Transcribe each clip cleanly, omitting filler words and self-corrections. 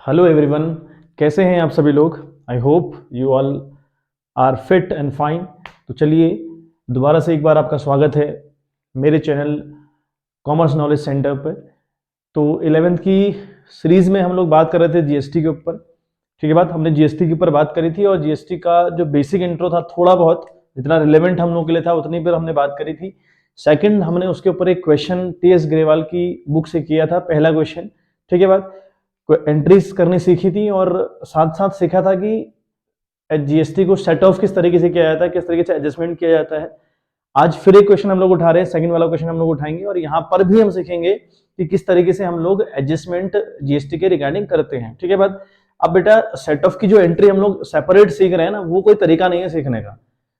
Hello everyone, कैसे हैं आप सभी लोग। I hope you all are fit and fine. तो चलिए दोबारा से एक बार आपका स्वागत है मेरे चैनल कॉमर्स नॉलेज सेंटर पर। तो 11th की सीरीज़ में हम लोग बात कर रहे थे जीएसटी के ऊपर। ठीक है, बात हमने जीएसटी के ऊपर बात करी थी और जीएसटी का जो बेसिक इंट्रो था थोड़ा बहुत जितना रिलेवेंट हम लोग के लिए था उतनी पर हमने बात करी थी। सेकंड हमने उसके ऊपर एक क्वेश्चन टीएस ग्रेवाल की बुक से किया था, पहला क्वेश्चन। ठीक है, बात एंट्रीज करनी सीखी थी और साथ साथ सीखा था कि जीएसटी को सेट ऑफ किस तरीके से किया जाता है, किस तरीके से एडजस्टमेंट किया जाता है। आज फिर एक क्वेश्चन हम लोग उठा रहे हैं, सेकंड वाला क्वेश्चन हम लोग उठाएंगे और यहाँ पर भी हम सीखेंगे कि किस तरीके से हम लोग एडजस्टमेंट जीएसटी के रिगार्डिंग करते हैं। ठीक है बात। अब बेटा सेट ऑफ की जो एंट्री हम लोग सेपरेट सीख रहे हैं ना, वो कोई तरीका नहीं है सीखने का।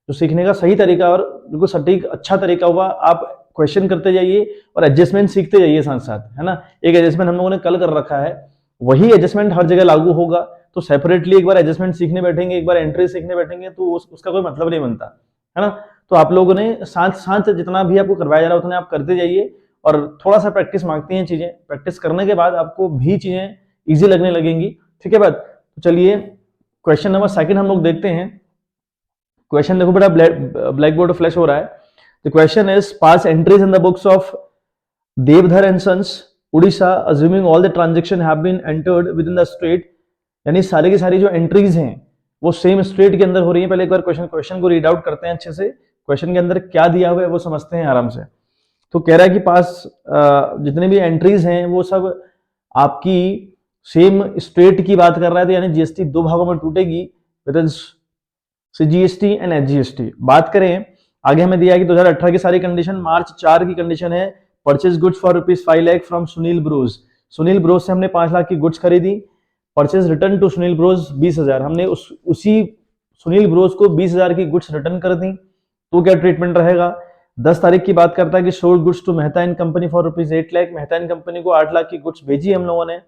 जो सीखने का सही तरीका और बिल्कुल सटीक अच्छा तरीका हुआ, आप क्वेश्चन करते जाइए और एडजस्टमेंट सीखते जाइए साथ साथ, है ना। एक एडजस्टमेंट हम लोगों ने कल कर रखा है, वही एडजस्टमेंट हर जगह लागू होगा। तो सेपरेटली एक बार एडजस्टमेंट सीखने बैठेंगे, एक बार एंट्री सीखने बैठेंगे तो उसका कोई मतलब नहीं बनता, है ना। तो आप लोगों ने साथ साथ जितना भी आपको करवाया जा रहा है उतना आप करते जाइए और थोड़ा सा प्रैक्टिस मांगती हैं चीजें। प्रैक्टिस करने के बाद आपको भी चीजें इजी लगने लगेंगी। ठीक है बात। तो चलिए क्वेश्चन नंबर सेकंड हम लोग देखते हैं। क्वेश्चन देखो बेटा, ब्लैक बोर्ड फ्लैश हो रहा है। The question is pass entries in the books of Deodhar and sons Orissa assuming all the transaction have been entered within the state. यानी सारी की सारी जो एंट्रीज हैं वो सेम स्टेट के अंदर हो रही है। पहले एक बार क्वेश्चन को रीड आउट करते हैं अच्छे से। क्वेश्चन के अंदर क्या दिया हुआ है वो समझते हैं आराम से। तो कह रहा है कि पास जितने भी एंट्रीज हैं वो सब आपकी सेम स्टेट की बात कर रहा है। तो यानी जीएसटी दो भागों में टूटेगी, within CGST and HGST. बात करें आगे हमें दिया है कि 2018 की सारी कंडीशन। मार्च 4 की कंडीशन है purchase goods for ₹5 lakh from Sunil bros. Sunil bros से हमने 5 लाख की गुड्स खरीदी। Purchase return to Sunil bros 20,000। हमने उसी सुनील ब्रोज को 20,000 की गुड्स रिटर्न कर दी। तो क्या ट्रीटमेंट रहेगा। 10 तारीख की बात करता है कि sold goods to Mehta and company for ₹8 lakh. Mehta and company को 8 लाख की गुड्स भेजी हम लोगों ने।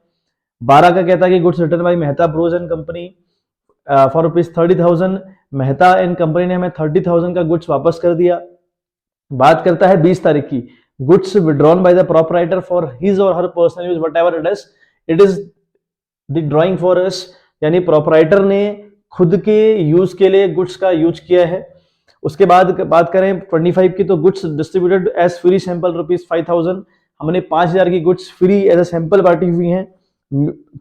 12 का कहता है कि goods return by Mehta bros and company for ₹30,000। Mehta and company ने हमें 30,000 का गुड्स वापस कर दिया। बात करता है 20 तारीख की, goods withdrawn by the proprietor for his or her personal use whatever it is the drawing for us. यानी प्रोपराइटर ने खुद के यूज के लिए गुड्स का यूज किया है। उसके बाद बात करें 25 की, तो goods distributed as free sample ₹5,000। हमने 5,000 की goods free as a sample बांटी हुई हैं।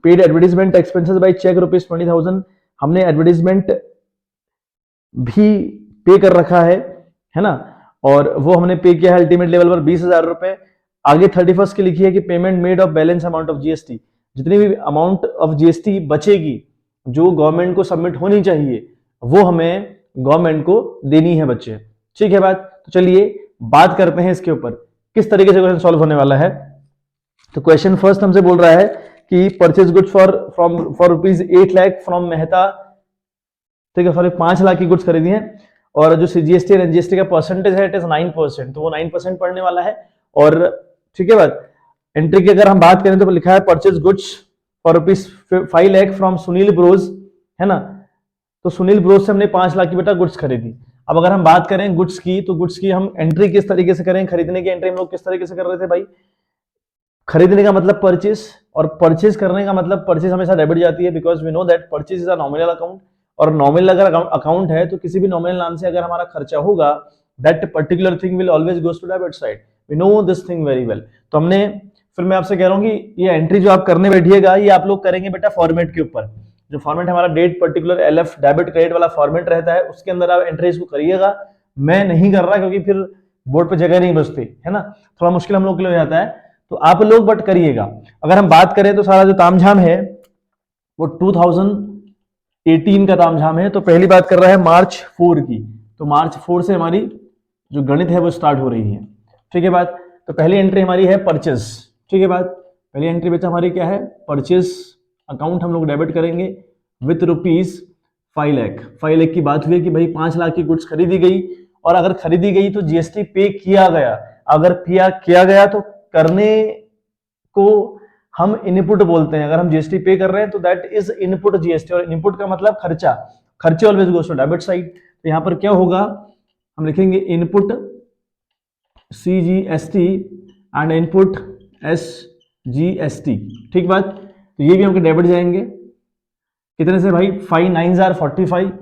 Paid advertisement expenses by cheque ₹20,000। हमने एडवर्टाइजमेंट भी पे कर रखा है ना। और वो हमने पे किया है अल्टीमेट लेवल पर ₹20,000। आगे 31 की लिखी है कि payment made of balance amount of GST. जितनी भी अमाउंट ऑफ जीएसटी बचेगी जो गवर्नमेंट को सबमिट होनी चाहिए वो हमें गवर्नमेंट को देनी है बच्चे। ठीक है बात। तो चलिए बात करते हैं इसके ऊपर किस तरीके से क्वेश्चन सॉल्व होने वाला है। तो क्वेश्चन फर्स्ट हमसे बोल रहा है कि purchase goods for ₹8 lakh from Mehta. ठीक है, 5 लाख की गुड्स खरीदी हैं और जो सीजीएसटी और एनजीएसटी का परसेंटेज है इट इज 9%। तो वो 9% पड़ने वाला है। और ठीक है बात, एंट्री की अगर हम बात करें तो लिखा है purchase goods for ₹5 lakh from Sunil bros, है ना। तो सुनील ब्रोज से हमने 5 लाख की बेटा गुड्स खरीदी। अब अगर हम बात करें गुड्स की, तो गुड्स की हम एंट्री किस तरीके से करें, खरीदने की एंट्री हम लोग किस तरीके से कर रहे थे भाई। खरीदने का मतलब परचेज और परचेज करने का मतलब परचेज हमेशा डेबिट जाती है, because we know that purchase is a nominal account. और नॉमिनल अगर अकाउंट है तो किसी भी नॉमिनल नाम से अगर हमारा खर्चा होगा that particular thing will always goes to debit side. We know this thing very well. तो हमने फिर मैं आपसे कह रहा हूँ कि ये एंट्री जो आप करने बैठिएगा ये आप लोग करेंगे बेटा फॉर्मेट के ऊपर। जो फॉर्मेट हमारा date particular LF debit credit वाला फॉर्मेट रहता है उसके अंदर आप एंट्रीज को करिएगा। मैं नहीं कर रहा क्योंकि फिर बोर्ड पे जगह नहीं बचती, है ना। थोड़ा मुश्किल हम लोग के लिए हो जाता है, तो आप लोग बट करिएगा। अगर हम बात करें तो सारा जो तामझाम है वो 2018 का तामझाम है। तो पहली बात कर रहा है मार्च 4 की। तो मार्च 4 से हमारी जो गणित है वो स्टार्ट हो रही है। ठीक है बात। तो पहली एंट्री हमारी है परचेज। ठीक है बात। पहली एंट्री बेटा हमारी क्या है, परचेज अकाउंट हम लोग डेबिट करेंगे विथ ₹5 लाख। 5 लाख की बात हुई कि भाई 5 लाख की गुड्स खरीदी गई और अगर खरीदी गई तो जीएसटी पे किया गया। अगर किया गया तो करने को हम इनपुट बोलते हैं। अगर हम जीएसटी पे कर रहे हैं तो दैट इज इनपुट जीएसटी, और इनपुट का मतलब खर्चा। खर्चे always goes to debit side. तो यहां पर क्या होगा, हम लिखेंगे input CGST and input SGST. ठीक बात। तो ये भी आपके डेबिट जाएंगे। कितने से भाई, 5 9 आर 45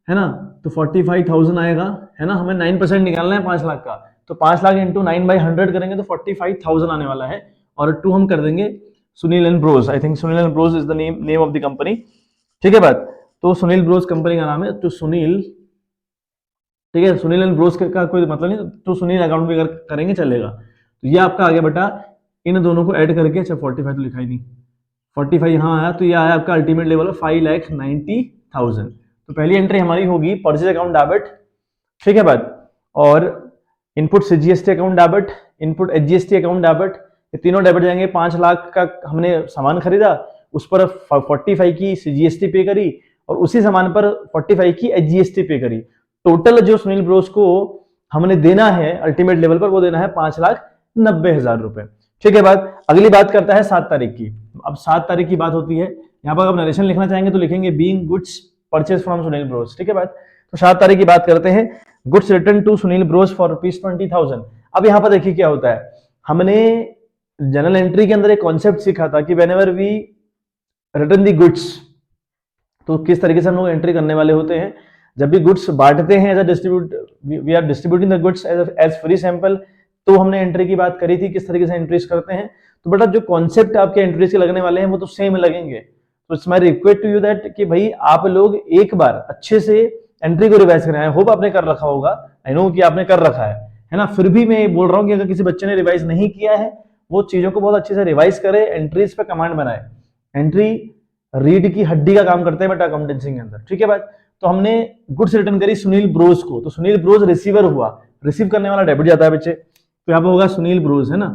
है ना, तो 45,000 आएगा है ना। हमें 9% निकालना है 5 लाख का, तो 5 लाख इंटू 9/100 करेंगे तो 45,000 आने वाला है। और 2 हम कर देंगे Sunil and Bros, I think Sunil and Bros is the name of the company, ठीक है बात। तो सुनील ब्रोस कंपनी का नाम है, तो सुनील, ठीक है, सुनील एंड ब्रोस का कोई मतलब नहीं, तो सुनील अकाउंट भी करेंगे चलेगा। तो ये आपका आगे बेटा इन दोनों को ऐड करके, अच्छा 45 तो लिखा ही नहीं, 45 यहाँ आया, तो ये आया आपका अल्टीमेट लेवल 5,90,000। तो पहली एंट्री हमारी होगी परचेज अकाउंट डेबिट, ठीक है बात। और input CGST account debit, input HGST account debit, ये तीनों डेबिट जाएंगे। 5 लाख का हमने सामान खरीदा, उस पर 45 की सीजीएसटी पे करी, और उसी सामान पर 45 की एचजीएसटी पे करी। टोटल जो सुनील ब्रोस को हमने देना है अल्टीमेट लेवल पर, वो देना है 5,90,000 रुपए, ठीक है बात। अगली बात करता है 7 तारीख की। अब 7 तारीख की बात होती है, यहाँ पर आप नरेशन लिखना चाहेंगे तो लिखेंगे being goods purchase from Sunil Bros, ठीक है बात। तो 7 तारीख की बात करते हैं, goods return to Sunil bros for ₹20,000। अब यहाँ पर देखिए क्या होता है, हमने जनरल एंट्री के अंदर एक कॉन्सेप्ट सीखा था कि whenever we return the goods, तो किस तरीके से हम लोग एंट्री करने वाले होते हैं। जब भी गुड्स बांटते हैं, as a distribute we are distributing the goods as free sample, तो हमने एंट्री की बात करी थी किस तरीके से एंट्रीज करते हैं। तो बेटा जो कॉन्सेप्ट आपके एंट्रीज के लगने वाले हैं वो तो सेम लगेंगे। तो it's my request to you that कि भाई आप लोग एक बार अच्छे से एंट्री को रिवाइज करें। आई होप आपने कर रखा होगा, आई नो कि आपने कर रखा है ना। फिर भी मैं बोल रहा हूँ कि अगर किसी बच्चे ने रिवाइज नहीं किया है, वो चीजों को बहुत अच्छे से रिवाइज करे, एंट्रीज पे कमांड बनाए। एंट्री रीड की हड्डी का काम करते हैं बेटा अकाउंटेंसी के अंदर, ठीक है बात। तो हमने गुड्स रिटर्न करी सुनील ब्रोस को, तो सुनील ब्रोस रिसीवर हुआ, रिसीव करने वाला डेबिट जाता है बच्चे, तो यहाँ पर होगा सुनील ब्रोस है ना,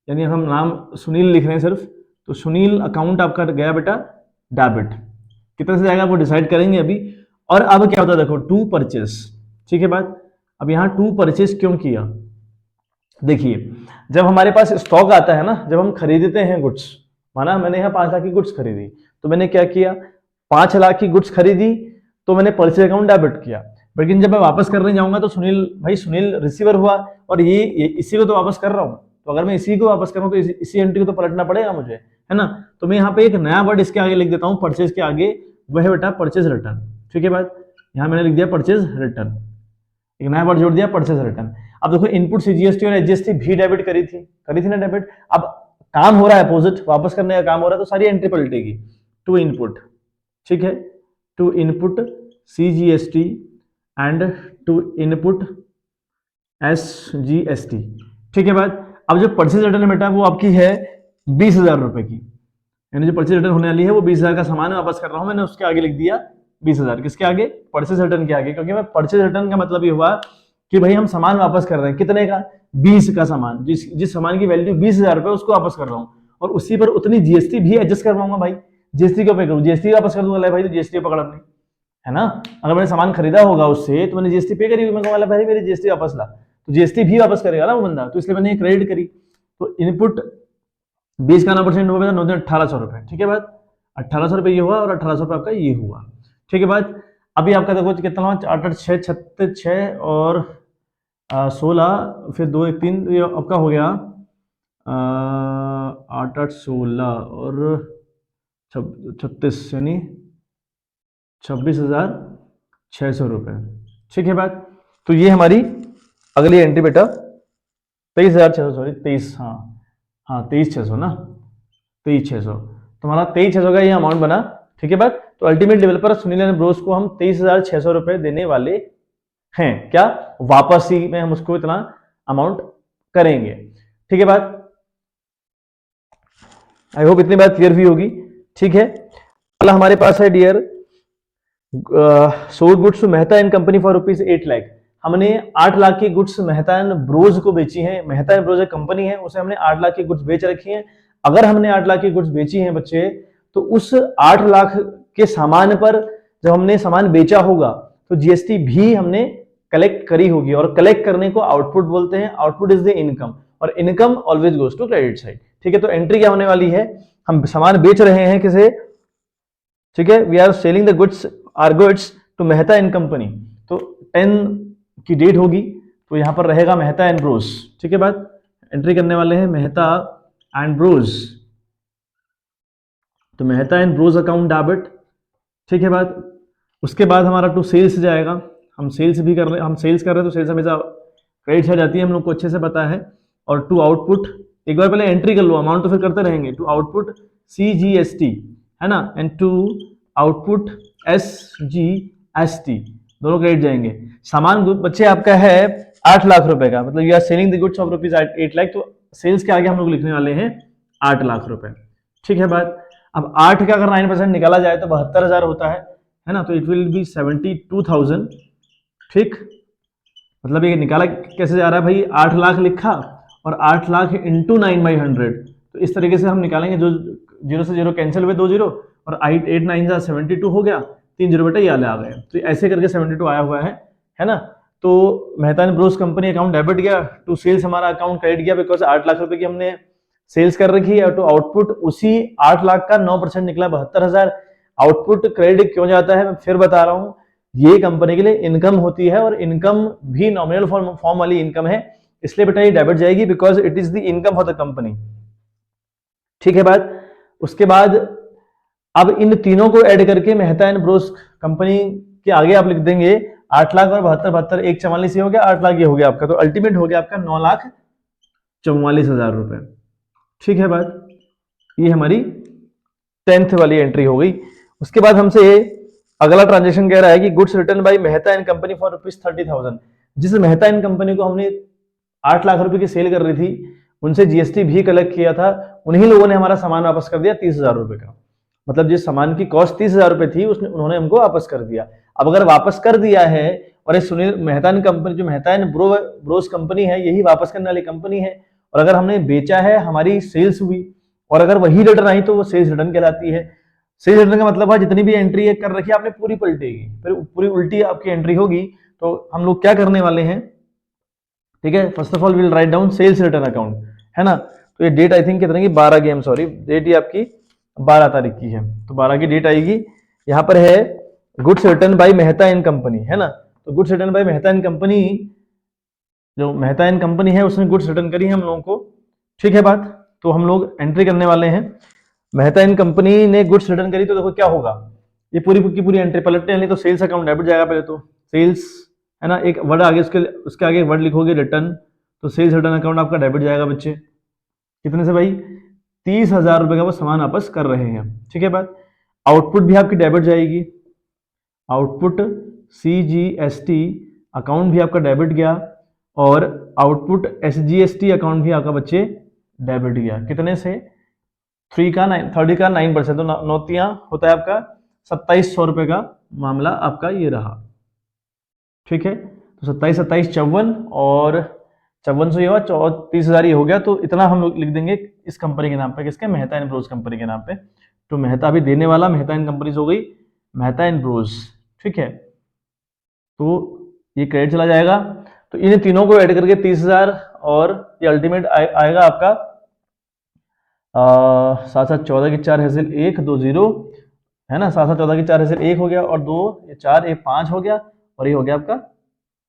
यानी हम नाम सुनील लिख रहे हैं सिर्फ, तो सुनील अकाउंट आपका गया बेटा डेबिट। कितने से जाएगा वो डिसाइड करेंगे अभी। और अब क्या होता है देखो, टू परचेस, ठीक है बात। अब यहाँ टू परचेस क्यों किया, देखिए जब हमारे पास स्टॉक आता है ना, जब हम खरीदते हैं गुड्स, माना मैंने यहाँ 5 लाख की गुड्स खरीदी, तो मैंने क्या किया, 5 लाख की गुड्स खरीदी, तो मैंने परचेज अकाउंट डेबिट किया। लेकिन जब मैं वापस करने जाऊंगा तो सुनील रिसीवर हुआ, और ये इसी को तो वापस कर रहा हूं, तो अगर मैं इसी को वापस कर रहा हूं तो इसी एंट्री को तो पलटना पड़ेगा मुझे, है ना। तो मैं यहाँ पे एक नया वर्ड इसके आगे लिख देता हूँ परचेज के आगे, वह है बेटा परचेज रिटर्न, ठीक है बात। यहाँ मैंने लिख दिया परचेज रिटर्न, एक नया वर्ड जोड़ दिया परचेज रिटर्न। अब देखो इनपुट सीजीएसटी और एचजीएसटी भी डेबिट करी थी ना डेबिट। अब काम हो रहा है अपोजिट, वापस करने का काम हो रहा है, तो सारी एंट्री पलटेगी। टू इनपुट, ठीक है, to input CGST and to input SGST, ठीक है बात। अब जो परचेज रिटर्न है बेटा वो आपकी है 20,000 रुपए की, यानी जो परचेज रिटर्न होने वाली है वो 20,000 का सामान वापस कर रहा हूं, मैंने उसके आगे लिख दिया 20,000, किसके आगे, परचेज रिटर्न के आगे। क्योंकि मैं परचेज रिटर्न का मतलब ये हुआ कि भाई हम सामान वापस कर रहे हैं, कितने का, 20 का सामान, जिस सामान की वैल्यू 20,000 रुपए उसको वापस कर रहा हूँ, और उसी पर उतनी जीएसटी भी एडजस्ट करवाऊंगा भाई। जीएसटी क्यों पे करूँ, जीएसटी वापस कर दूंगा भाई, तो जीएसटी पकड़ अपनी, है ना। अगर मैंने सामान खरीदा होगा उससे तो मैंने जीएसटी पे करी, मैं कहूँगा भाई मेरी जीएसटी वापस ला, तो जीएसटी भी वापस करेगा ना वो बंदा, तो इसलिए मैंने क्रेडिट करी। तो इनपुट 20 का 9% होगा 1800 रुपए, ठीक है बात। 1800 रुपए ये हुआ और 1800 रुपए आपका ये हुआ, ठीक है बात। अभी आपका देखो कितना हुआ, 8 8 6 36 6 और 16, फिर 2 1 3, ये आपका हो गया 8 8 16 और 36, यानी 26,600 रुपए, ठीक है बात। तो ये हमारी अगली एंट्री बेटा 23,600, सॉरी 23, हाँ 23,600 ना, 23,600, तुम्हारा 23,600 का ये अमाउंट बना, ठीक है बात। तो अल्टीमेट लेवल पर सुनील एंड ब्रोस को हम 23,600 रुपए देने वाले हैं, क्या, वापसी में हम उसको इतना अमाउंट करेंगे, ठीक है बात। आई होप इतनी बात क्लियर भी होगी, ठीक है। अगला हमारे पास है dear sold goods to Mehta and company for ₹8 lakh. हमने 8 लाख की गुड्स मेहता एंड ब्रोज को बेची है। मेहता एंड ब्रोज एक कंपनी है, उसे हमने 8 लाख की गुड्स बेच रखी है। अगर हमने 8 लाख की गुड्स बेची हैं बच्चे, तो उस 8 लाख के सामान पर जब हमने सामान बेचा होगा तो जीएसटी भी हमने कलेक्ट करी होगी, और कलेक्ट करने को आउटपुट बोलते हैं। आउटपुट इज द इनकम, और income always goes to credit side, ठीक है। तो एंट्री क्या होने वाली है, हम सामान बेच रहे हैं किसे, ठीक है, we are selling the goods are goods to Mehta and company, तो 10 की डेट होगी, तो यहां पर रहेगा मेहता एंड ब्रोस, ठीक है बात। एंट्री करने वाले हैं मेहता एंड ब्रोस, तो Mehta and Bros account debit, ठीक है बात। उसके बाद हमारा टू सेल्स जाएगा, हम सेल्स भी कर रहे हैं, हम सेल्स कर रहे हैं तो सेल्स हमेशा क्रेडिट आ जाती है, हम लोग को अच्छे से पता है। और टू आउटपुट, एक बार पहले एंट्री कर लो, अमाउंट तो फिर करते रहेंगे। टू आउटपुट CGST है ना, एंड टू आउटपुट SGST, दोनों क्रेडिट जाएंगे। सामान बच्चे आपका है 8 लाख रुपए का, मतलब you are selling the goods of rupees 8 lakh, तो सेल्स के आगे हम लोग लिखने वाले हैं 8 लाख रुपए, ठीक है बात। अब 8 का अगर 9% निकाला जाए तो 72,000 होता है ना, तो इट विल बी 72,000, ठीक। मतलब ये निकाला कैसे जा रहा है भाई, 8 लाख लिखा और 8 लाख इंटू 9/100, तो इस तरीके से हम निकालेंगे। जो 0 से 0 कैंसिल हुए, 2 0, और 8 9 जा 72 हो गया, 3 0 बेटा ये आ गए, तो ऐसे करके 72 आया हुआ है ना। तो Mehta and Bros company account debit गया, टू सेल्स हमारा अकाउंट क्रेडिट गया, बिकॉज 8 लाख रुपए की हमने सेल्स कर रखी है। टू आउटपुट उसी 8 लाख का 9% निकला 72,000। आउटपुट क्रेडिट क्यों जाता है मैं फिर बता रहा हूं, ये कंपनी के लिए इनकम होती है, और इनकम भी नॉमिनल फॉर्म वाली इनकम है, इसलिए बेटा ये डेबिट जाएगी, because it is the income for the company, ठीक है बात। उसके बाद अब इन तीनों को ऐड करके मेहता एंड ब्रोस कंपनी के आगे आप लिख देंगे 8 लाख और 72 एक 44 ये हो गया, 8 लाख ये हो गया आपका, तो अल्टीमेट हो गया आपका 9,44,000 रुपए, ठीक है बात। ये हमारी 10th वाली एंट्री हो गई। उसके बाद हमसे अगला ट्रांजेक्शन कह रहा है कि goods return by Mehta and company for ₹30,000। जिस मेहता एंड कंपनी को हमने 8 लाख रुपए की सेल कर रही थी, उनसे जीएसटी भी कलेक्ट किया था, उन्हीं लोगों ने हमारा सामान वापस कर दिया 30,000 रुपए का। मतलब जिस सामान की कॉस्ट 30,000 रुपए थी, उन्होंने हमको वापस कर दिया। अब अगर वापस कर दिया है, और ये सुनील मेहता एंड कंपनी, जो मेहता एंड ब्रोस कंपनी है, यही वापस करने वाली कंपनी है, और अगर हमने बेचा है, हमारी सेल्स हुई, और अगर वही रिटर्न आई तो वो सेल्स रिटर्न कहलाती है। सेल्स रिटर्न का मतलब है जितनी भी एंट्री कर रखी है आपने पूरी पलटेगी, फिर पूरी उल्टी आपकी एंट्री होगी। तो हम लोग क्या करने वाले हैं, ठीक है, first of all will write down sales return account, है ना। तो ये डेट आई थिंक कितने की, 12 की, सॉरी डेट ये आपकी 12 तारीख की है, तो 12 की डेट आएगी। यहाँ पर है goods return by Mehta and company, है ना। तो goods return by Mehta and company, जो मेहता एंड कंपनी है उसने गुड्स रिटर्न करी है हम लोगों को, ठीक है बात। तो हम लोग एंट्री करने वाले हैं, मेहता एंड कंपनी ने गुड्स रिटर्न करी, तो देखो क्या होगा, ये पूरी की पूरी एंट्री पलटने वाली। तो सेल्स अकाउंट डेबिट जाएगा पहले, तो सेल्स है ना, एक वर्ड आगे उसके आगे वर्ड लिखोगे रिटर्न, तो सेल्स रिटर्न अकाउंट आपका डेबिट जाएगा बच्चे। कितने से भाई, 30,000 रुपए का वो सामान वापस कर रहे हैं, ठीक है बात। आउटपुट भी आपकी डेबिट जाएगी, आउटपुट CGST अकाउंट भी आपका डेबिट गया, और आउटपुट SGST अकाउंट भी आपका बच्चे डेबिट गया। कितने से, 30 का 9%, तो नौतियां होता है आपका 2700 रुपए का मामला आपका ये रहा, ठीक है। तो 27 27 54, और 54 से ये हुआ 30,000 ये हो गया। तो इतना हम लोग लिख देंगे इस कंपनी के नाम पे, किसके, मेहता एंड ब्रोस कंपनी के नाम पे। तो मेहता अभी देने वाला मेहता एंड कंपनी हो गई मेहता एंड ब्रोस, ठीक है। तो ये क्रेडिट चला जाएगा। तो इन तीनों को ऐड करके 30,000, और ये अल्टीमेट आएगा आपका 7 7 14 की 4 हासिल 1 2 0, है ना। 7 7 14 की 4 हासिल 1 हो गया, और 2 ये 4 ये 5 हो गया, और ये हो गया आपका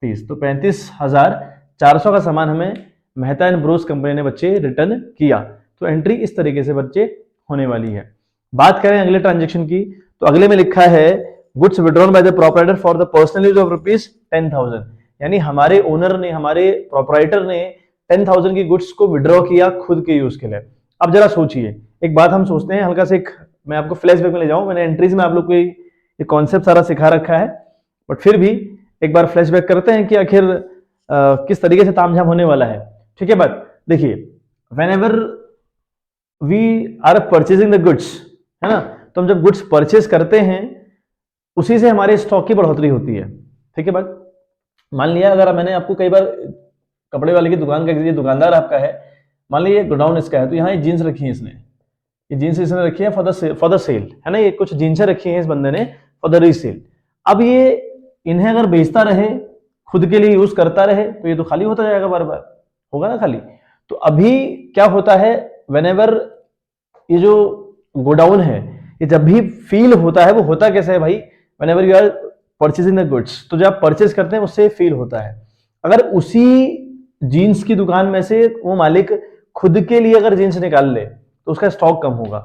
30। तो 35,400 का सामान हमें मेहता एंड ब्रोस कंपनी ने बच्चे रिटर्न किया। तो एंट्री इस तरीके से बच्चे होने वाली है। बात करें अगले ट्रांजेक्शन की, तो अगले में लिखा है goods withdrawn by the proprietor for the personal use of ₹10,000, यानी हमारे ओनर ने, हमारे प्रोपराइटर ने 10,000 की गुड्स को विड्रॉ किया खुद के यूज के लिए। अब जरा सोचिए, एक बात हम सोचते हैं हल्का से, मैं आपको फ्लैशबैक में ले जाऊं, मैंने एंट्रीज में आप लोग को ये कॉन्सेप्ट सारा सिखा रखा है, बट फिर भी एक बार फ्लैशबैक करते हैं कि आखिर किस तरीके से तामझाम होने वाला है, ठीक है बात। देखिए, whenever we are purchasing the goods, है ना, तो हम जब गुड्स परचेज करते हैं उसी से हमारे स्टॉक की बढ़ोतरी होती है, ठीक है बात। मान लिया अगर मैंने आपको कई बार कपड़े वाले की दुकान का, ये दुकानदार आपका है, मान लीजिए गोडाउन इसका है, तो यहाँ ये जीन्स रखी है इसने, ये जीन्स इसने रखी है फॉर द सेल, है ना। ये कुछ जीन्सें रखी हैं इस बंदे ने फॉर द रीसेल। अब ये इन्हें अगर बेचता रहे, खुद के लिए यूज करता रहे, तो ये तो खाली होता जाएगा, बार बार होगा ना खाली। तो अभी क्या होता है, व्हेनेवर ये जो गोडाउन है, ये जब भी फील होता है, वो होता कैसे है भाई, whenever you are purchasing the goods, तो जब आप परचेज करते हैं उससे फील होता है। अगर उसी जीन्स की दुकान में से वो मालिक खुद के लिए अगर जीन्स निकाल ले, तो उसका स्टॉक कम होगा,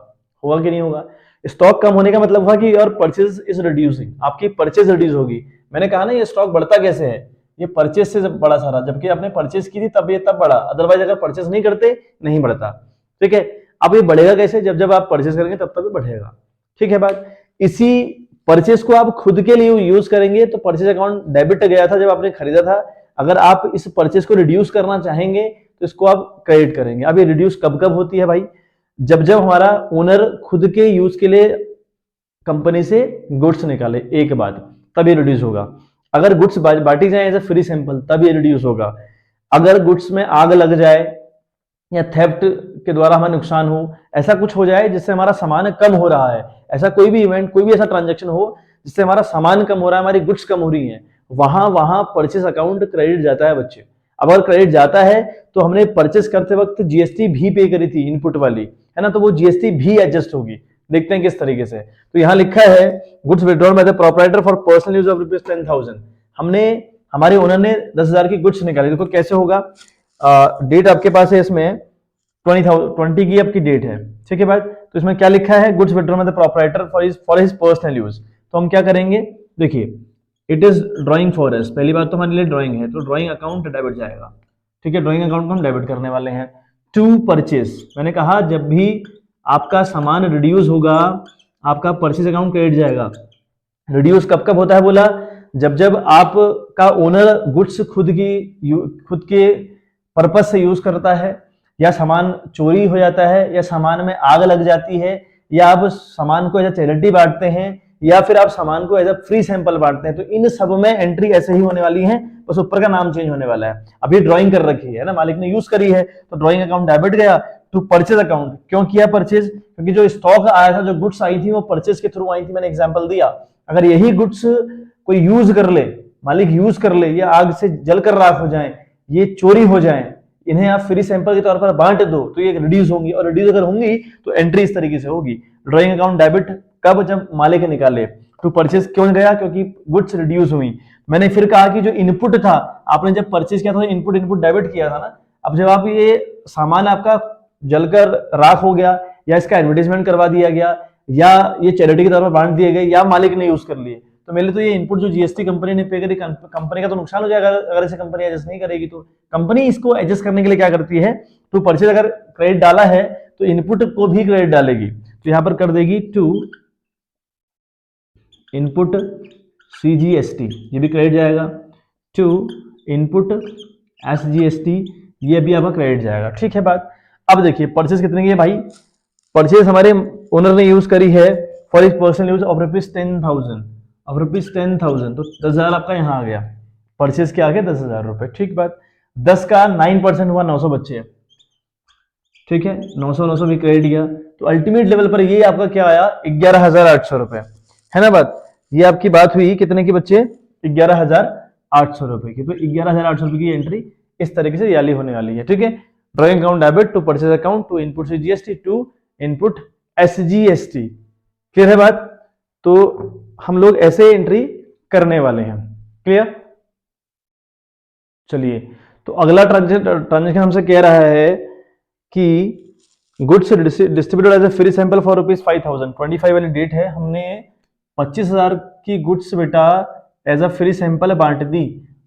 होगा कि नहीं होगा। स्टॉक कम होने का मतलब हुआ कि योर परचेज इज रिड्यूसिंग, आपकी परचेज रिड्यूस होगी। मैंने कहा ना ये स्टॉक बढ़ता कैसे है, ये परचेज से जब बड़ा सारा, जबकि आपने परचेज की थी तब ये तब बढ़ा, अदरवाइज अगर परचेज नहीं करते नहीं बढ़ता। ठीक है, अब ये बढ़ेगा कैसे, जब जब आप परचेज करेंगे तब तब ये बढ़ेगा। ठीक है बात, इसी परचेज को आप खुद के लिए यूज करेंगे तो परचेज अकाउंट डेबिट गया था जब आपने खरीदा था, अगर आप इस परचेज को रिड्यूस करना चाहेंगे तो इसको आप क्रेडिट करेंगे। अब ये रिड्यूस कब कब होती है भाई, जब जब हमारा ओनर खुद के यूज के लिए कंपनी से गुड्स निकाले एक बार, तब ये रिड्यूस होगा। अगर गुड्स बांटी जाए एज ए फ्री सैंपल तब ये रिड्यूस होगा। अगर गुड्स में आग लग जाए या थेफ्ट के द्वारा हमें नुकसान हो, ऐसा कुछ हो जाए जिससे हमारा सामान कम हो रहा है, ऐसा कोई भी इवेंट, कोई भी ऐसा ट्रांजैक्शन हो जिससे हमारा सामान कम हो रहा है, हमारी गुड्स कम हो रही हैं, वहां वहां परचेस अकाउंट क्रेडिट जाता है बच्चे। अब अगर क्रेडिट जाता है तो हमने परचेस करते वक्त जीएसटी भी पे करी थी इनपुट वाली, है ना, तो वो जीएसटी भी एडजस्ट होगी। देखते हैं किस तरीके से। तो यहाँ लिखा है goods withdrawn by the proprietor for personal use of ₹10,000। हमने, हमारे ओनर ने 10,000 की गुड्स निकाली। देखो कैसे होगा, डेट आपके पास है इसमें 20 की आपकी डेट है। ठीक है भाई, तो इसमें क्या लिखा है, goods withdrawn by the proprietor for his personal use. तो हम क्या करेंगे, देखिए इट इज ड्राइंग फॉर अस, पहली बात तो हमारे लिए ड्राइंग है, तो ड्राइंग अकाउंट डेबिट जाएगा। ठीक है, ड्राइंग अकाउंट को हम डेबिट करने वाले हैं। टू परचेस, मैंने कहा जब भी आपका सामान रिड्यूस होगा आपका परचेज अकाउंट क्रेडिट जाएगा। रिड्यूस कब कब होता है बोला, जब जब आपका ओनर गुड्स खुद के पर्पस से यूज करता है, या सामान चोरी हो जाता है, या सामान में आग लग जाती है, या आप सामान को एज ए चैरिटी बांटते हैं, या फिर आप सामान को एज ए फ्री सैंपल बांटते हैं। तो इन सब में एंट्री ऐसे ही होने वाली है, बस ऊपर का नाम चेंज होने वाला है। अभी ड्राइंग कर रखी है ना, मालिक ने यूज करी है, तो ड्राइंग अकाउंट डेबिट गया टू परचेज अकाउंट। क्यों किया परचेज, क्योंकि जो स्टॉक आया था, जो गुड्स आई थी वो परचेज के थ्रू आई थी, मैंने एग्जांपल दिया। अगर यही गुड्स कोई यूज कर ले, मालिक यूज कर ले, या आग से जलकर राख हो जाए, ये चोरी हो जाए, इन्हें आप फ्री सैंपल के तौर पर बांट दो, तो ये रिड्यूस होंगी, और रिड्यूस अगर होंगी तो एंट्री इस तरीके से होगी। ड्राइंग अकाउंट डेबिट कब, जब मालिक निकाले। टू परचेज क्यों गया, क्योंकि गुड्स रिड्यूस हुई। मैंने फिर कहा कि जो इनपुट था, आपने जब परचेज किया था इनपुट इनपुट डेबिट किया था ना, अब जब आप ये सामान आपका जलकर राख हो गया, या इसका एडवर्टाइजमेंट करवा दिया गया, या ये चैरिटी के तौर पर बांट दिए गए, या मालिक ने यूज कर लिए, तो मेरे तो ये इनपुट जो जीएसटी कंपनी ने पे करी, कंपनी का तो नुकसान हो जाएगा अगर इसे कंपनी एडजस्ट नहीं करेगी। तो कंपनी इसको एडजस्ट करने के लिए क्या करती है, टू परचेज अगर क्रेडिट डाला है तो इनपुट को भी क्रेडिट डालेगी। तो यहां पर कर देगी टू इनपुट सीजीएसटी, ये भी क्रेडिट जाएगा। टू इनपुट एसजीएसटी, ये भी आपका क्रेडिट जाएगा। ठीक है बात। अब देखिए परचेज कितने की है भाई, परचेज हमारे ओनर ने यूज करी है for his personal use of ₹10,000, अब ₹10,000, तो 10,000 आपका यहाँ आ गया, परचेज के आगे 10,000 रुपए। ठीक बात, 10 का 9% हुआ 900 बच्चे। ठीक है, 900 भी क्रेडिट गया, तो अल्टीमेट लेवल पर ये आपका क्या आया, 11,800 रुपए, है ना बात। ये आपकी बात हुई कितने की बच्चे, 11,800 रुपए की। तो 11,800 रुपए की एंट्री इस तरीके से याली होने वाली है। ठीक है, drawing account debit to purchase account to input CGST to input SGST. Clear है बात। तो हम लोग ऐसे एंट्री करने वाले हैं। क्लियर, चलिए तो अगला ट्रांजेक्शन हमसे कह रहा है कि goods distributed as a free sample for ₹5,000, 25 वाली डेट है, हमने 25,000 की गुड्स बेटा एज अ फ्री सैंपल बांट दी,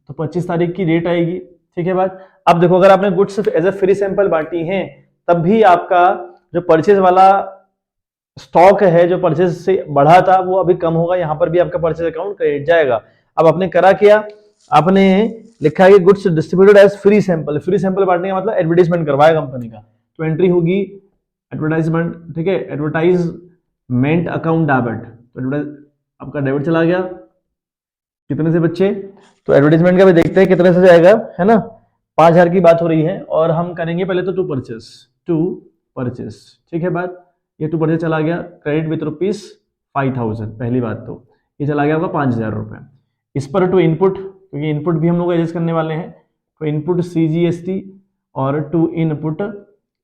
तो 25 तारीख की डेट आएगी। ठीक है बात। अब देखो अगर आपने goods as a free sample बांटी हैं, तब भी आपका जो परचेज वाला स्टॉक है, जो परचेज से बढ़ा था, वो अभी कम होगा, यहां पर भी आपका परचेज अकाउंट क्रेडिट जाएगा। अब आपने करा क्या, आपने लिखा है कि goods distributed as free sample, free sample बांटने का मतलब एडवर्टाइजमेंट करवाया कंपनी का, तो एंट्री होगी एडवर्टाइजमेंट। ठीक है, एडवर्टाइजमेंट अकाउंट डेबिट, तो आपका डेबिट चला गया कितने से बच्चे, तो एडवर्टाइजमेंट का भी देखते हैं कितने से जाएगा, है ना। 5,000 की बात हो रही है, और हम करेंगे पहले तो टू परचेस। ठीक है बात, ये टू परचेस चला गया क्रेडिट विथ ₹5,000, पहली बात तो ये चला गया आपका 5,000 रुपए। इस पर टू इनपुट, क्योंकि इनपुट भी हम लोग एडजस्ट करने वाले हैं, तो इनपुट सीजीएसटी और टू इनपुट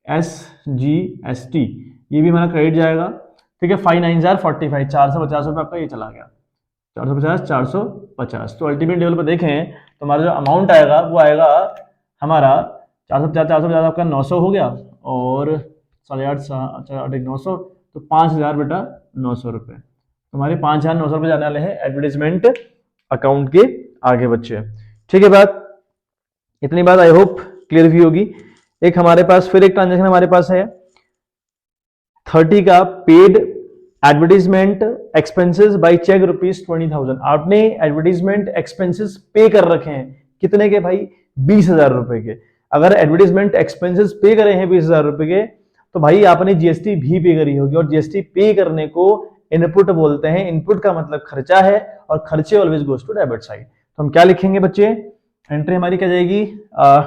एसजीएसटी, ये भी हमारा क्रेडिट जाएगा। ठीक है, 5 9 45, 450 रुपये आपका ये चला गया, 450। तो अल्टीमेट लेवल पर देखें तो हमारा जो अमाउंट आएगा वो आएगा हमारा 450 आपका 900 हो गया, और 8.5 900, तो 5,000 बेटा 900 रुपये। हमारे 5,900 रुपये जाने वाले हैं एडवर्टीजमेंट अकाउंट के आगे बच्चे। ठीक है बात, इतनी बात आई होप क्लियर भी होगी। एक हमारे पास फिर एक ट्रांजेक्शन हमारे पास है 30 का paid advertisement expenses by cheque ₹20,000। आपने एडवर्टीजमेंट एक्सपेंसेस पे कर रखे हैं कितने के भाई? 20,000 रुपए के। अगर एडवर्टीजमेंट एक्सपेंसेस पे करे हैं 20,000 रुपए के तो भाई आपने जीएसटी भी पे करी होगी, और जीएसटी पे करने को इनपुट बोलते हैं। इनपुट का मतलब खर्चा है, और खर्चे always goes to debit side. तो हम क्या लिखेंगे बच्चे? एंट्री हमारी क्या जाएगी?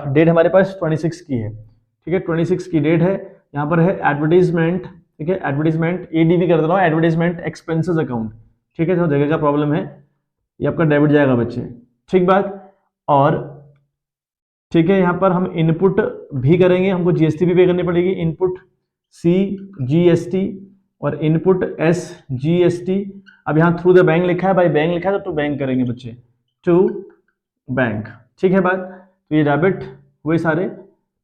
डेट हमारे पास 26 की है, ठीक है, 26 की डेट है। यहाँ पर है एडवर्टीजमेंट, ठीक है, एडवर्टीजमेंट एडीवी कर दे रहा हूँ, एडवर्टीजमेंट एक्सपेंसेस अकाउंट, ठीक है। तो जगह का प्रॉब्लम है, ये आपका डेबिट जाएगा बच्चे, ठीक बात। और ठीक है, यहाँ पर हम इनपुट भी करेंगे, हमको जीएसटी भी पे करनी पड़ेगी। इनपुट सी जीएसटी और इनपुट एस जीएसटी। अब यहाँ थ्रू द बैंक लिखा है, भाई बैंक लिखा है तो टू बैंक करेंगे बच्चे, टू बैंक, ठीक है बात। तो ये डेबिट हुए सारे,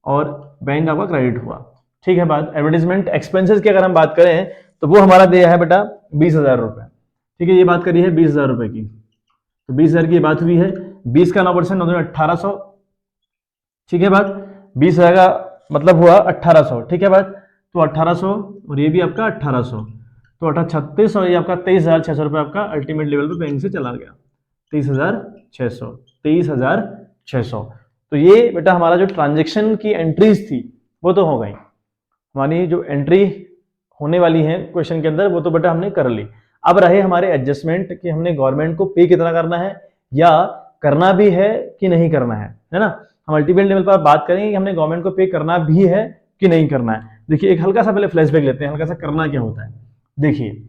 और बैंक आपका क्रेडिट हुआ, ठीक है बात। एडवर्टीजमेंट एक्सपेंसेस की अगर हम बात करें तो वो हमारा दिया है बेटा 20,000 रुपये, ठीक है, ये बात करी है 20,000 रुपये की। तो 20,000 की बात हुई है, 20 का 9%, 1800, ठीक है बात। 20,000 का मतलब हुआ 1800, ठीक है बात। तो 1800 और ये भी आपका 1800, तो 1836, और ये आपका 23,600 रुपये आपका अल्टीमेट लेवल पे बैंक से चला गया। 23,600, 23,600। तो ये बेटा हमारा जो ट्रांजेक्शन की एंट्रीज थी वो तो हो गई, हमारी जो एंट्री होने वाली है क्वेश्चन के अंदर वो तो बेटा हमने कर ली। अब रहे हमारे एडजस्टमेंट कि हमने गवर्नमेंट को पे कितना करना है, या करना भी है कि नहीं करना है ना। हम अल्टीमेट लेवल पर बात करेंगे कि हमने गवर्नमेंट को पे करना भी है कि नहीं करना है। देखिए एक हल्का सा पहले फ्लैशबैक लेते हैं, हल्का सा करना क्या होता है। देखिए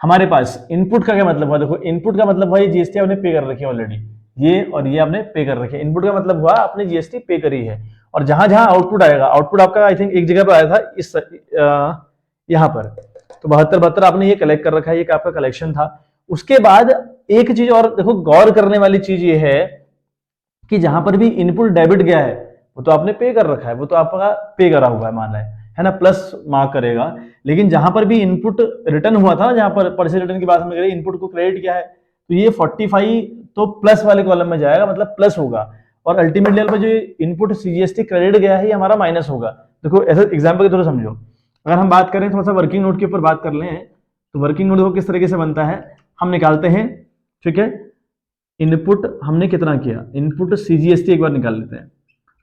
हमारे पास इनपुट का क्या मतलब हुआ, देखो इनपुट का मतलब हुआ ये जीएसटी आपने पे कर रखी है ऑलरेडी, ये और ये आपने पे कर रखी है। इनपुट का मतलब हुआ आपने जीएसटी पे करी है, और जहां जहां आउटपुट आएगा, आउटपुट आपका आई थिंक एक जगह पर आया था इस यहाँ पर, तो 72 आपने ये कलेक्ट कर रखा है, ये आपका कलेक्शन था। उसके बाद एक चीज और देखो गौर करने वाली चीज ये है कि जहां पर भी इनपुट डेबिट गया है वो तो आपने पे कर रखा है, वो तो आपका पे करा हुआ है मान रहा है ना, प्लस मार्क करेगा। लेकिन जहां पर भी इनपुट रिटर्न हुआ था ना, जहां पर परचेज रिटर्न की बात हम करें, इनपुट को क्रेडिट किया है, तो ये 45 तो प्लस वाले कॉलम में जाएगा, मतलब प्लस होगा। और अल्टीमेट लेवल पर जो इनपुट सीजीएसटी क्रेडिट गया है ये हमारा माइनस होगा। देखो ऐसे एग्जाम्पल के थोड़ा समझो, अगर हम बात करें थोड़ा सा वर्किंग नोट के ऊपर बात कर लें, तो वर्किंग नोट किस तरीके से बनता है, हम निकालते हैं, ठीक है। इनपुट हमने कितना किया, इनपुट सीजीएसटी एक बार निकाल लेते हैं,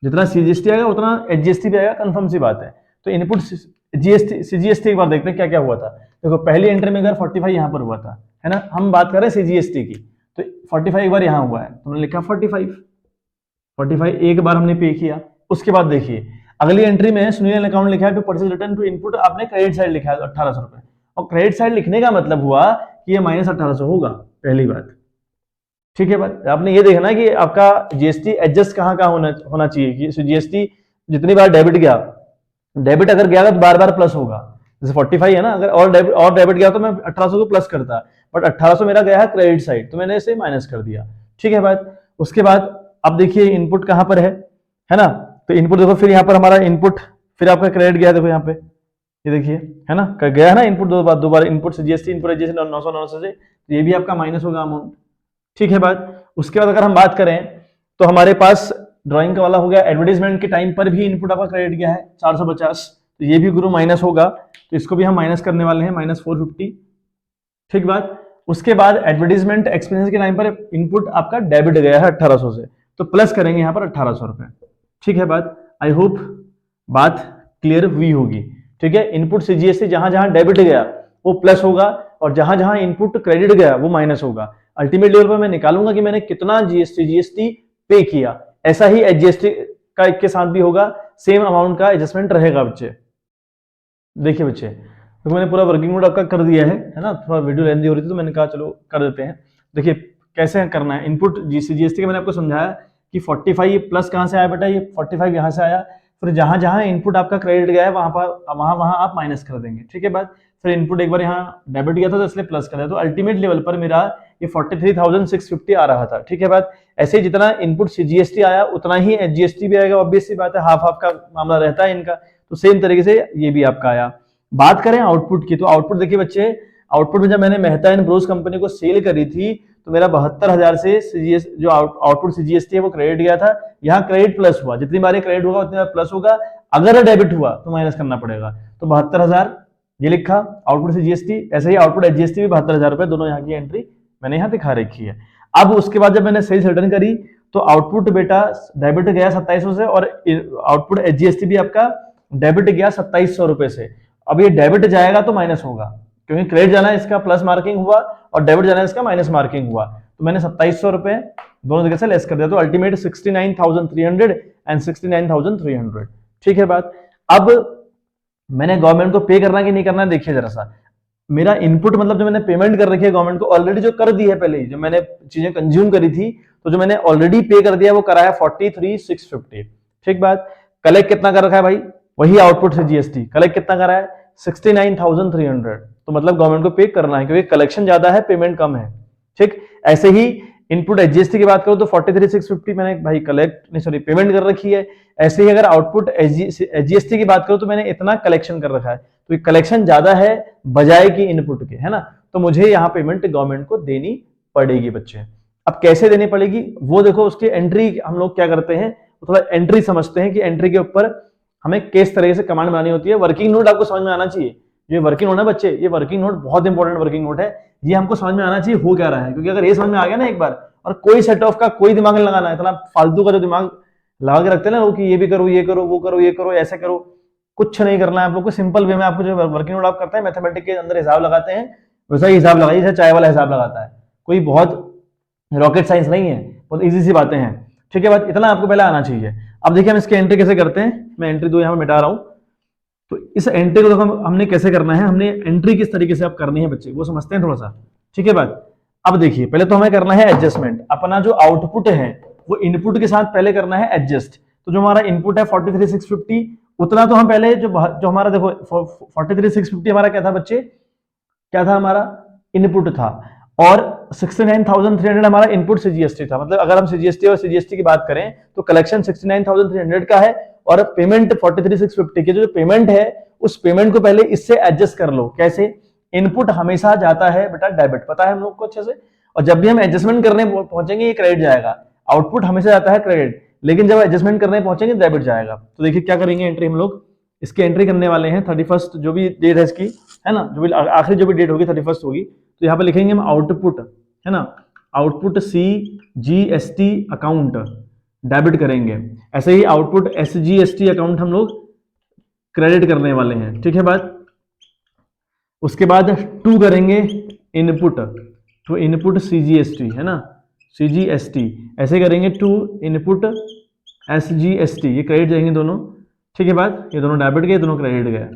जितना सीजीएसटी आएगा उतना एचजीएसटी भी आएगा, कंफर्म सी बात है। तो इनपुट जीएसटी सीजीएसटी एक बार देखते हैं क्या क्या हुआ था। देखो पहली एंट्री में अगर 45 यहाँ पर हुआ था, है ना, हम बात कर रहे हैं सीजीएसटी की, तो 45 एक बार यहाँ हुआ है, तो हमने लिखा 45 एक बार हमने पे किया। उसके बाद देखिए अगली एंट्री में सुनील अकाउंट लिखा है to purchase return to input, आपने क्रेडिट साइड लिखा है 1800 रुपए, और क्रेडिट साइड लिखने का मतलब हुआ कि ये माइनस 1800 होगा, पहली बात, ठीक है बात। आपने ये देखना कि आपका जीएसटी एडजस्ट कहाँ कहाँ होना चाहिए कि जीएसटी जितनी बार डेबिट गया, डेबिट अगर गया तो बार बार प्लस होगा, जैसे 45 है ना, अगर और डेबिट गया तो मैं 1800 को प्लस करता, बट 1800 मेरा गया है क्रेडिट साइड, तो मैंने इसे माइनस कर दिया, ठीक है बात। उसके बाद अब देखिए इनपुट कहाँ पर है ना, तो इनपुट देखो फिर यहाँ पर हमारा इनपुट फिर आपका क्रेडिट गया, देखो यहाँ पे ये देखिए, है ना, गया है ना इनपुट दो बार इनपुट से जीएसटी, इनपुट जीएसटी 900 से, तो ये भी आपका माइनस होगा अमाउंट, ठीक है बात। उसके बाद अगर हम बात करें तो हमारे पास ड्राइंग का वाला हो गया, एडवर्टाइजमेंट के टाइम पर भी इनपुट आपका क्रेडिट गया है 450, तो ये भी गुरु माइनस होगा, तो इसको भी हम माइनस करने वाले हैं, -450, ठीक बात। उसके बाद एडवर्टाइजमेंट एक्सपेंसेस के टाइम पर इनपुट आपका डेबिट गया है 1800 से, तो प्लस करेंगे यहाँ पर 1800 रुपए, ठीक है बात। आई होप बात क्लियर हुई होगी, ठीक है। इनपुट से जीएसटी जहां जहां डेबिट गया वो प्लस होगा, और जहां जहां इनपुट क्रेडिट गया वो माइनस होगा। अल्टीमेट लेवल पर मैं निकालूंगा कि मैंने कितना जीएसटी पे किया, ऐसा ही एचजीएसटी का के साथ भी होगा, सेम अमाउंट का एडजस्टमेंट रहेगा बच्चे। देखिए बच्चे तो मैंने पूरा वर्किंग नोट आपका कर दिया है ना, थोड़ा वीडियो लेंदी हो रही थी तो मैंने कहा चलो कर देते हैं। देखिए कैसे करना है, इनपुट जीएसटी का मैंने आपको समझाया कि 45 प्लस कहां से आया बेटा, ये 45 यहां से आया, फिर जहां जहां इनपुट आपका क्रेडिट गया है वहां आप माइनस कर देंगे, ठीक है बात। फिर इनपुट एक बार यहाँ डेबिट गया था तो इसलिए प्लस कर दिया, तो अल्टीमेट लेवल पर मेरा ये 43,650 आ रहा था, ठीक है बात। ऐसे जितना इनपुट जीएसटी आया उतना ही एचजीएसटी भी आएगा, ऑब्वियस सी बात है, हाफ हाफ का मामला रहता है इनका, तो सेम तरीके से ये भी आपका आया। बात करें आउटपुट की, तो आउटपुट देखिए बच्चे आउटपुट में जब मैंने मेहता एंड ब्रोस कंपनी को सेल करी थी तो मेरा 72,000 से सीजीएस जो आउटपुट सीजीएसटी है वो क्रेडिट गया था। यहाँ क्रेडिट प्लस हुआ, जितनी बार क्रेडिट होगा उतनी बार प्लस होगा, अगर डेबिट हुआ तो माइनस करना पड़ेगा। तो 72,000 ये लिखा आउटपुट सीजीएसटी, ऐसे ही आउटपुट एचजीएसटी भी 72,000 रुपए, दोनों यहाँ की एंट्री मैंने यहाँ दिखा रखी है। अब उसके बाद जब मैंने सेल्स रिटर्न करी तो आउटपुट बेटा डेबिट गया 2700 से और आउटपुट एचजीएसटी भी आपका डेबिट गया 2700 रुपए से। अब ये डेबिट जाएगा तो माइनस होगा, क्योंकि क्रेडिट जाना है इसका प्लस मार्किंग हुआ और डेबिट जाना है इसका माइनस मार्किंग हुआ। तो मैंने 2700 रुपए दोनों जगह से लेस कर दिया, तो अल्टीमेट 69,300 एंड 69,300। ठीक है बात। अब मैंने गवर्नमेंट को पे करना कि नहीं करना, देखिए जरा सा। मेरा इनपुट मतलब जो मैंने पेमेंट कर रखी है गवर्नमेंट को ऑलरेडी, जो कर दी है पहले ही, जो मैंने चीजें कंज्यूम करी थी, तो जो मैंने ऑलरेडी पे कर दिया वो करा है 43,650। ठीक बात। कलेक्ट कितना कर रखा है भाई, वही आउटपुट से जीएसटी कलेक्ट कितना करा है 69,300। तो मतलब गवर्नमेंट को पे करना है, क्योंकि कलेक्शन ज्यादा है पेमेंट कम है। ठीक। ऐसे ही इनपुट एचजीएसटी की बात करो तो 43,650 मैंने भाई पेमेंट कर रखी है। ऐसे ही अगर आउटपुट एचजीएसटी की बात करो तो मैंने इतना कलेक्शन कर रखा है, तो कलेक्शन ज्यादा है बजाय की इनपुट के, है ना। तो मुझे यहाँ पेमेंट गवर्नमेंट को देनी पड़ेगी बच्चे। अब कैसे देनी पड़ेगी वो देखो, उसकी एंट्री हम लोग क्या करते हैं, थोड़ा एंट्री समझते हैं कि एंट्री के ऊपर हमें किस तरह से कमांड बनानी होती है। वर्किंग नोट आपको समझ में आना चाहिए। ये वर्किंग नोट है बच्चे, ये वर्किंग नोट बहुत इंपॉर्टेंट वर्किंग नोट है, ये हमको समझ में आना चाहिए हो क्या रहा है। क्योंकि अगर ये समझ में आ गया ना एक बार, और कोई सेट ऑफ का कोई दिमाग नहीं लगाना है, इतना फालतू का जो दिमाग लगा के रखते हैं ना लोग कि ये भी करो, ये करो, वो करो, ये करो, ऐसे करो, कुछ नहीं करना है आप लोग को। सिंपल वे में आपको जो वर्किंग नोट आप करते हैं मैथमेटिक्स के अंदर हिसाब लगाते हैं, वैसा ही हिसाब लगाइए जैसे चाय वाला हिसाब लगाता है। कोई बहुत रॉकेट साइंस नहीं है, बहुत इजी सी बातें हैं। ठीक है बात, इतना आपको पहले आना चाहिए। अब देखिए हम इसकी एंट्री कैसे करते हैं, मैं एंट्री 2 यहाँ पे मिटा रहा हूं। तो इस एंट्री को देखो हमने कैसे करना है, हमने एंट्री किस तरीके से आप करनी है बच्चे वो समझते हैं थोड़ा सा। ठीक है बात। अब देखिए पहले तो हमें करना है एडजस्टमेंट, अपना जो आउटपुट है वो इनपुट के साथ पहले करना है एडजस्ट। तो जो हमारा इनपुट है 43,650, उतना तो हम पहले जो हमारा देखो 43,650 हमारा क्या था बच्चे, क्या था हमारा इनपुट था, और 69,300 हमारा इनपुट सीजीएसटी था। मतलब अगर हम सीजीएसटी और सीजीएसटी की बात करें तो कलेक्शन 69,300 का है और पेमेंट 43,650 की। जो पेमेंट है उस पेमेंट को पहले इससे एडजस्ट कर लो। कैसे, इनपुट हमेशा जाता है बेटा डेबिट, पता है हम लोग को अच्छे से, और जब भी हम एडजस्टमेंट करने पहुंचेंगे ये क्रेडिट जाएगा। आउटपुट हमेशा जाता है क्रेडिट, लेकिन जब एडजस्टमेंट करने पहुंचेंगे डेबिट जाएगा। तो देखिए क्या करेंगे एंट्री, हम लोग इसकी एंट्री करने वाले हैं 31 जो भी डेट है इसकी, है ना, जो भी आखिरी जो भी डेट होगी 31 होगी। तो यहाँ पे लिखेंगे हम आउटपुट, है ना, आउटपुट CGST अकाउंट डेबिट करेंगे। ऐसे ही आउटपुट SGST अकाउंट हम लोग क्रेडिट करने वाले हैं। ठीक है बात। उसके बाद 2 करेंगे इनपुट, तो इनपुट CGST, है ना, CGST ऐसे करेंगे 2 इनपुट SGST, ये क्रेडिट जाएंगे दोनों। ठीक है बात, ये दोनों डेबिट गए, दोनों क्रेडिट गए।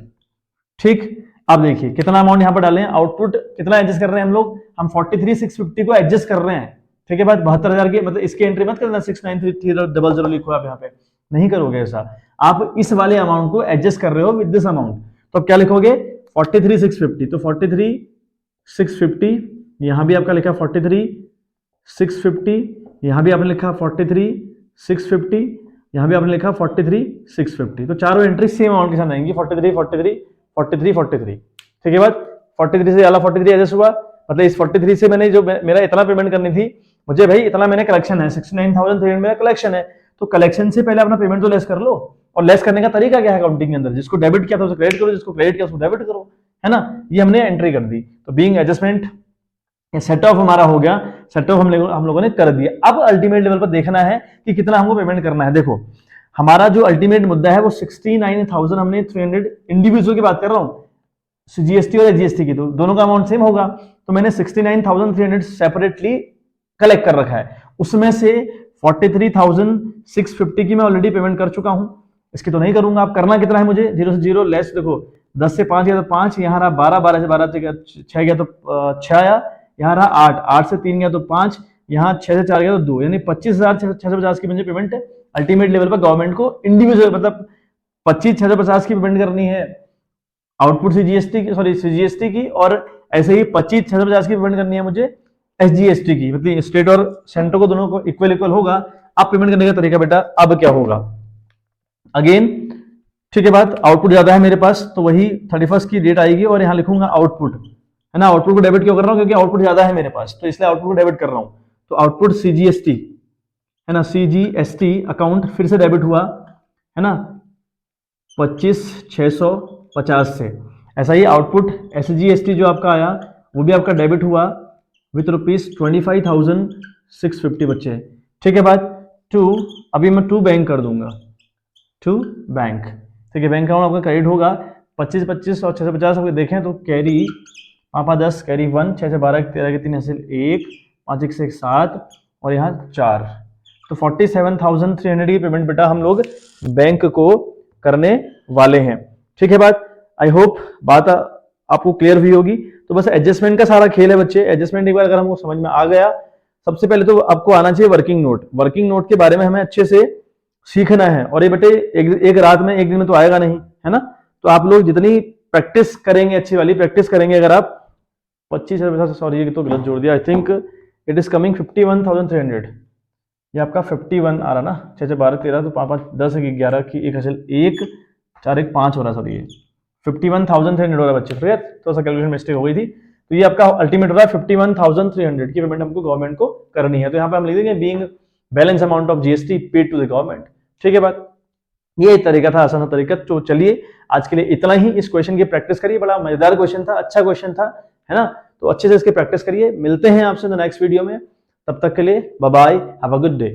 ठीक। अब देखिए कितना अमाउंट यहाँ पर डालें, आउटपुट कितना एडजस्ट कर रहे हैं हम लोग, हम 43,650 को एडजस्ट कर रहे हैं। ठीक है बात, 72,000 की, मतलब इसकी एंट्री मत करना 69,300 लिखो आप यहाँ पे, नहीं करोगे ऐसा। आप इस वाले अमाउंट को एडजस्ट कर रहे हो विद दिस अमाउंट, तो अब क्या लिखोगे 43,650, तो 43,650 यहां भी आपका लिखा 43,650, यहां भी आपने लिखा 43,650, यहां भी आपने लिखा 43,650। तो चारों एंट्री सेम अमाउंट के साथ आएंगी 43, 43, 43, 43। ठीक है बात। 43 से वाला 43 एडजस्ट हुआ, मतलब इस 43 से मैंने जो मेरा इतना पेमेंट करनी थी, मुझे भाई इतना मैंने कलेक्शन है 69,300 मेरा कलेक्शन है, तो कलेक्शन से पहले अपना पेमेंट तो लेस कर लो। और लेस करने का तरीका क्या है अकाउंटिंग के अंदर, जिसको डेबिट किया था उसे क्रेडिट करो, जिसको क्रेडिट किया उसको डेबिट करो, है ना। ये हमने एंट्री कर दी। तो बीइंग एडजस्टमेंट सेट ऑफ हमारा हो गया, सेट ऑफ हम लोगों ने कर दिया। अब अल्टीमेट लेवल पर देखना है कि कितना हमको पेमेंट करना है। देखो हमारा जो अल्टीमेट मुद्दा है वो 69,300 हमने 300 इंडिविजुअल की बात कर रहा हूं, जीएसटी और जीएसटी की, तो दोनों का अमाउंट सेम होगा। तो मैंने 69,300 सेपरेटली कलेक्ट कर रखा है, उसमें से 43,650 की मैं ऑलरेडी पेमेंट कर चुका हूं, इसकी तो नहीं करूंगा। आप करना कितना है मुझे, 0 से 0 लेस, देखो 10 से 5 गया तो 5, यहाँ रहा 12, 12 से 12 6 गया तो 6 आया, यहाँ रहा 8, 8 से 3 गया तो 5, यहाँ 6 से 4 गया तो 2, यानी 25,650 की मुझे पेमेंट अल्टीमेट लेवल पर गवर्नमेंट को इंडिविजुअल, मतलब 25,650 की पेमेंट करनी है आउटपुट सीजीएसटी की, सॉरी सीजीएसटी की, और ऐसे ही 25,650 की पेमेंट करनी है मुझे एसजीएसटी की, मतलब स्टेट और सेंटर को दोनों को इक्वल इक्वल होगा। अब पेमेंट करने का तरीका बेटा अब क्या होगा, अगेन ठीक है बात, आउटपुट ज्यादा है मेरे पास तो वही 31 की डेट आएगी और यहां लिखूंगा आउटपुट, है ना। आउटपुट को डेबिट क्यों कर रहा हूँ, क्योंकि आउटपुट ज्यादा है मेरे पास, तो इसलिए आउटपुट को डेबिट कर रहा हूँ। तो आउटपुट सीजीएसटी है ना, सीजीएसटी अकाउंट फिर से डेबिट हुआ है ना 25,650 से। ऐसा ही आउटपुट एसजीएसटी जो आपका आया वो भी आपका डेबिट हुआ विथ ₹25,650 बच्चे। ठीक है बात। टू, अभी मैं टू बैंक कर दूंगा, टू बैंक। ठीक है, बैंक अकाउंट आपका क्रेडिट होगा 25 25 और 650 आपके देखें तो कैरी 5 10 कैरी 1 6 से 12 13 के 3 हासिल 1 5 1 से 1 7 और यहाँ 4, तो 47,300 की पेमेंट बेटा हम लोग बैंक को करने वाले हैं। ठीक है बात, आई होप बात आपको क्लियर हुई होगी। तो बस एडजस्टमेंट का सारा खेल है बच्चे। एडजस्टमेंट एक बार अगर हमको समझ में आ गया, सबसे पहले तो आपको आना चाहिए वर्किंग नोट। वर्किंग नोट के बारे में हमें अच्छे से सीखना है, और ये बेटे एक रात में एक दिन में तो आएगा नहीं, है ना। तो आप लोग जितनी प्रैक्टिस करेंगे, अच्छी वाली प्रैक्टिस करेंगे, अगर आप 25, सॉरी ये तो गलत जोड़ दिया, I think it is coming 51,300, ये आपका 51 आ रहा ना, 6 से 12 13 तो 5 5 10 11 की 1 हासिल 1 4 1 5 हो रहा, सॉरी ये 51,300 हो रहा बच्चे, ठीक है। तो सा कैलकुलेशन मिस्टेक हो गई थी। तो ये आपका अल्टीमेट हो रहा है 51,300 की पेमेंट हमको गवर्नमेंट को करनी है। तो यहाँ पे हम लिख देंगे being balance amount of GST paid to the government. ठीक है बात, ये तरीका था, आसान तरीका। तो चलिए आज के लिए इतना ही। इस क्वेश्चन की प्रैक्टिस करिए, बड़ा मजेदार क्वेश्चन था, अच्छा क्वेश्चन था, है ना। तो अच्छे से इसकी प्रैक्टिस करिए। मिलते हैं आपसे नेक्स्ट वीडियो में, तब तक के लिए bye bye, have a good day.